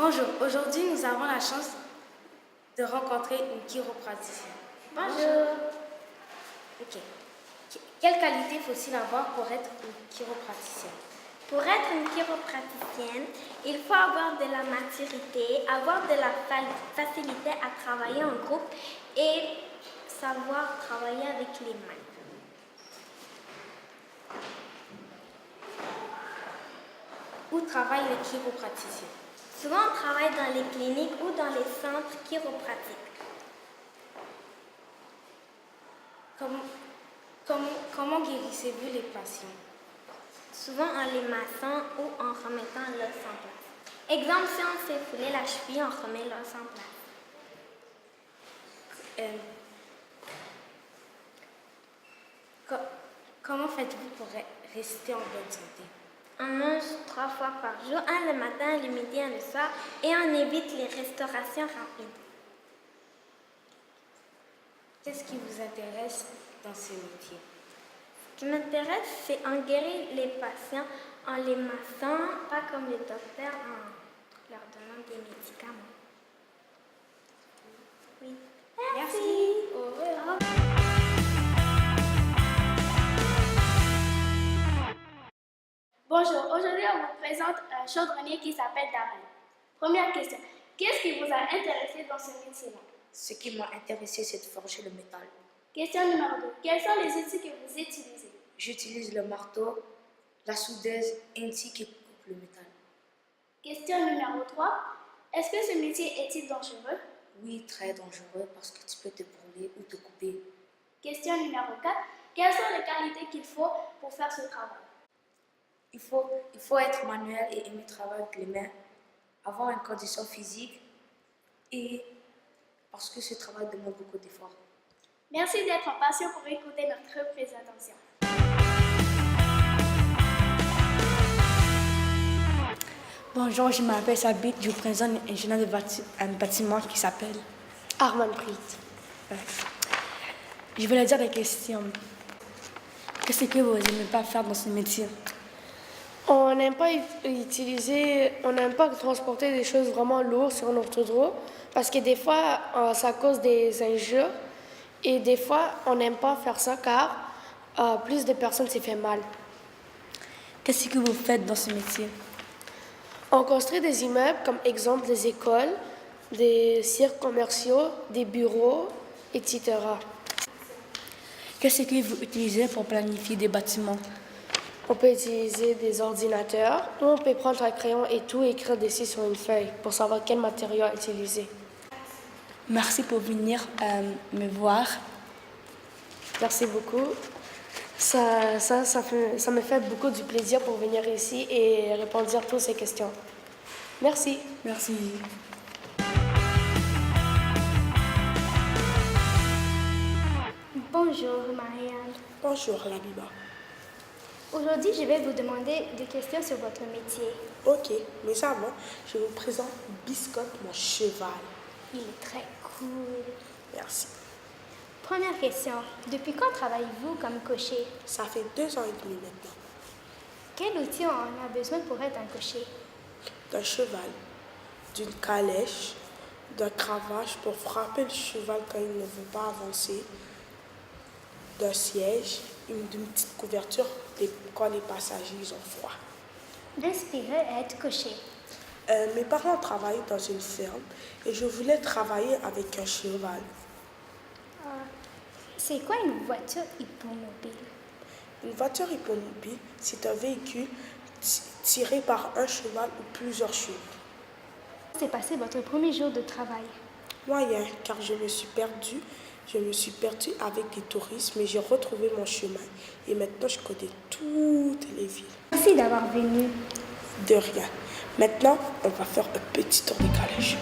Bonjour, aujourd'hui nous avons la chance de rencontrer une chiropraticienne. Bonjour. Ok. Quelle qualité faut-il avoir pour être une chiropraticienne? Pour être une chiropraticienne, il faut avoir de la maturité, avoir de la facilité à travailler en groupe et savoir travailler avec les mains. Où travaillent les chiro-praticiens? Souvent, on travaille dans les cliniques ou dans les centres chiropratiques. Comment guérissez-vous les patients? Souvent en les massant ou en remettant l'os en place. Exemple, si on s'est foulé la cheville, on remet l'os en place. Comment faites-vous pour rester en bonne santé? On mange 3 fois par jour, un le matin, le midi, un le soir, et on évite les restaurations rapides. Qu'est-ce qui vous intéresse dans ce métier? Ce qui m'intéresse, c'est en guérir les patients en les massant, pas comme les docteurs en leur donnant des médicaments. Oui. Merci. Au revoir. Bonjour, aujourd'hui on vous présente un chaudronnier qui s'appelle Darren. Première question, qu'est-ce qui vous a intéressé dans ce métier-là? Ce qui m'a intéressé, c'est de forger le métal. Question numéro 2, quels sont les outils que vous utilisez? J'utilise le marteau, la soudeuse ainsi qui coupe le métal. Question numéro 3, est-ce que ce métier est-il dangereux? Oui, très dangereux parce que tu peux te brûler ou te couper. Question numéro 4, quelles sont les qualités qu'il faut pour faire ce travail? Il faut être manuel et aimer travailler avec les mains, avoir une condition physique et parce que ce travail demande beaucoup d'efforts. Merci d'être patient pour écouter notre présentation. Bonjour, je m'appelle Sabit, je vous présente un ingénieur de un bâtiment qui s'appelle Armand Prit. Je voulais dire des questions. Qu'est-ce que vous n'aimez pas faire dans ce métier? On n'aime pas transporter des choses vraiment lourdes sur notre dos parce que des fois, ça cause des injures et des fois, on n'aime pas faire ça car plus de personnes s'y fait mal. Qu'est-ce que vous faites dans ce métier? On construit des immeubles comme exemple des écoles, des cirques commerciaux, des bureaux, etc. Qu'est-ce que vous utilisez pour planifier des bâtiments? On peut utiliser des ordinateurs ou on peut prendre un crayon et tout écrire dessus sur une feuille pour savoir quel matériau utiliser. Merci pour venir me voir. Merci beaucoup. Ça me fait beaucoup du plaisir pour venir ici et répondre à toutes ces questions. Merci. Merci. Bonjour Marianne. Bonjour Labiba. Aujourd'hui, je vais vous demander des questions sur votre métier. Ok, mais avant, je vous présente Biscotte, mon cheval. Il est très cool. Merci. Première question, depuis quand travaillez-vous comme cocher? Ça fait 2 ans et demi maintenant. Quel outil on a besoin pour être un cocher? D'un cheval, d'une calèche, d'un cravache pour frapper le cheval quand il ne veut pas avancer, d'un siège, d'une petite couverture quand les passagers ont froid. D'inspirer à être cocher. Mes parents travaillent dans une ferme et je voulais travailler avec un cheval. C'est quoi une voiture hippomobile? Une voiture hippomobile, c'est un véhicule tiré par un cheval ou plusieurs chevaux. C'est passé votre premier jour de travail? Moyen, car je me suis perdue avec des touristes, mais j'ai retrouvé mon chemin. Et maintenant, je connais toutes les villes. Merci d'avoir venu. De rien. Maintenant, on va faire un petit tour de calèche.